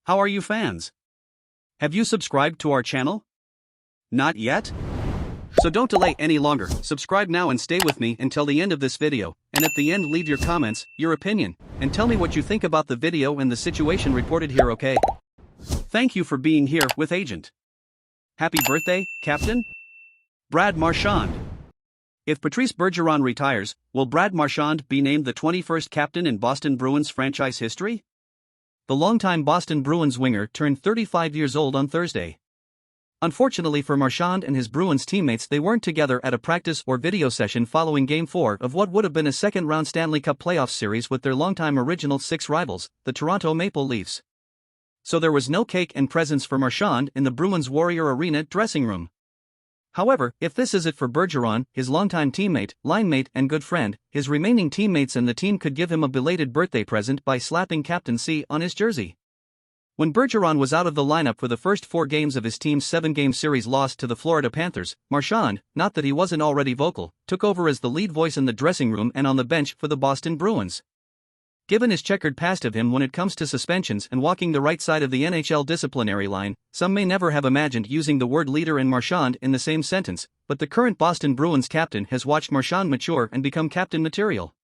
How are you fans? Have you subscribed to our channel? Not yet? So don't delay any longer, subscribe now and stay with me until the end of this video, and at the end leave your comments, your opinion, and tell me what you think about the video and the situation reported here, okay? Thank you for being here with Agent. Happy birthday, Captain? Brad Marchand. If Patrice Bergon retires, will Brad Marchand be named the 21st captain in Boston Bruins franchise history? The longtime Boston Bruins winger turned 35 years old on Thursday. Unfortunately for Marchand and his Bruins teammates, they weren't together at a practice or video session following Game 4 of what would have been a second-round Stanley Cup playoff series with their longtime Original Six rivals, the Toronto Maple Leafs. So there was no cake and presents for Marchand in the Bruins Warrior Arena dressing room. However, if this is it for Bergeron, his longtime teammate, linemate and good friend, his remaining teammates and the team could give him a belated birthday present by slapping Captain C on his jersey. When Bergeron was out of the lineup for the first 4 games of his team's 7-game series loss to the Florida Panthers, Marchand, not that he wasn't already vocal, took over as the lead voice in the dressing room and on the bench for the Boston Bruins. Given his checkered past of him when it comes to suspensions and walking the right side of the NHL disciplinary line, some may never have imagined using the word leader and Marchand in the same sentence, but the current Boston Bruins captain has watched Marchand mature and become captain material.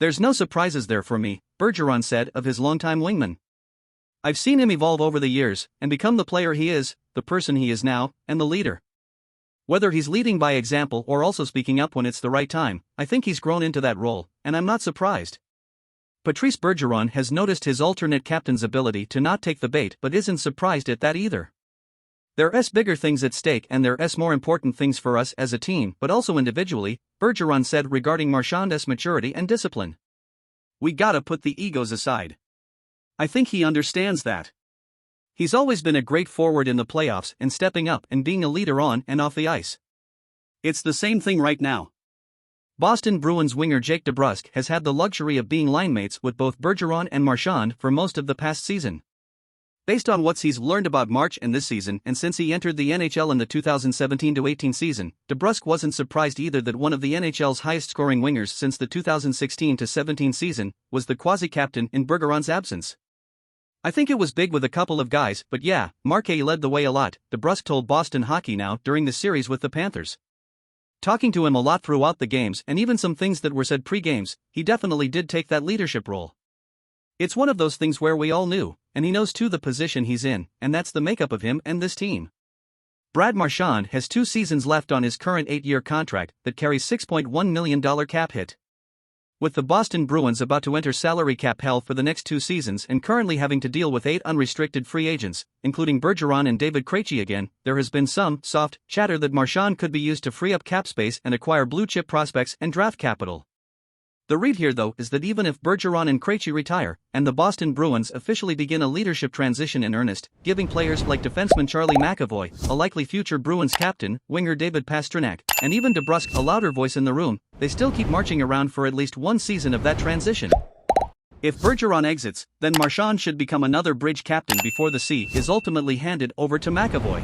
There's no surprises there for me, Bergeron said of his longtime wingman. I've seen him evolve over the years and become the player he is, the person he is now, and the leader. Whether he's leading by example or also speaking up when it's the right time, I think he's grown into that role, and I'm not surprised. Patrice Bergon has noticed his alternate captain's ability to not take the bait but isn't surprised at that either. There's bigger things at stake and there's more important things for us as a team but also individually, Bergeron said regarding Marchand's maturity and discipline. We gotta put the egos aside. I think he understands that. He's always been a great forward in the playoffs and stepping up and being a leader on and off the ice. It's the same thing right now. Boston Bruins winger Jake DeBrusk has had the luxury of being linemates with both Bergeron and Marchand for most of the past season. Based on what he's learned about Marchand this season and since he entered the NHL in the 2017-18 season, DeBrusk wasn't surprised either that one of the NHL's highest-scoring wingers since the 2016-17 season was the quasi-captain in Bergeron's absence. I think it was big with a couple of guys, but yeah, Marchand led the way a lot, DeBrusk told Boston Hockey Now during the series with the Panthers. Talking to him a lot throughout the games and even some things that were said pre-games, he definitely did take that leadership role. It's one of those things where we all knew, and he knows too the position he's in, and that's the makeup of him and this team. Brad Marchand has 2 seasons left on his current 8-year contract that carries $6.1 million cap hit. With the Boston Bruins about to enter salary cap hell for the next 2 seasons and currently having to deal with 8 unrestricted free agents, including Bergeron and David Krejci again, there has been some soft chatter that Marchand could be used to free up cap space and acquire blue-chip prospects and draft capital. The read here though is that even if Bergeron and Krejci retire, and the Boston Bruins officially begin a leadership transition in earnest, giving players like defenseman Charlie McAvoy, a likely future Bruins captain, winger David Pastrnak, and even DeBrusk a louder voice in the room, they still keep marching around for at least 1 season of that transition. If Bergeron exits, then Marchand should become another bridge captain before the C is ultimately handed over to McAvoy.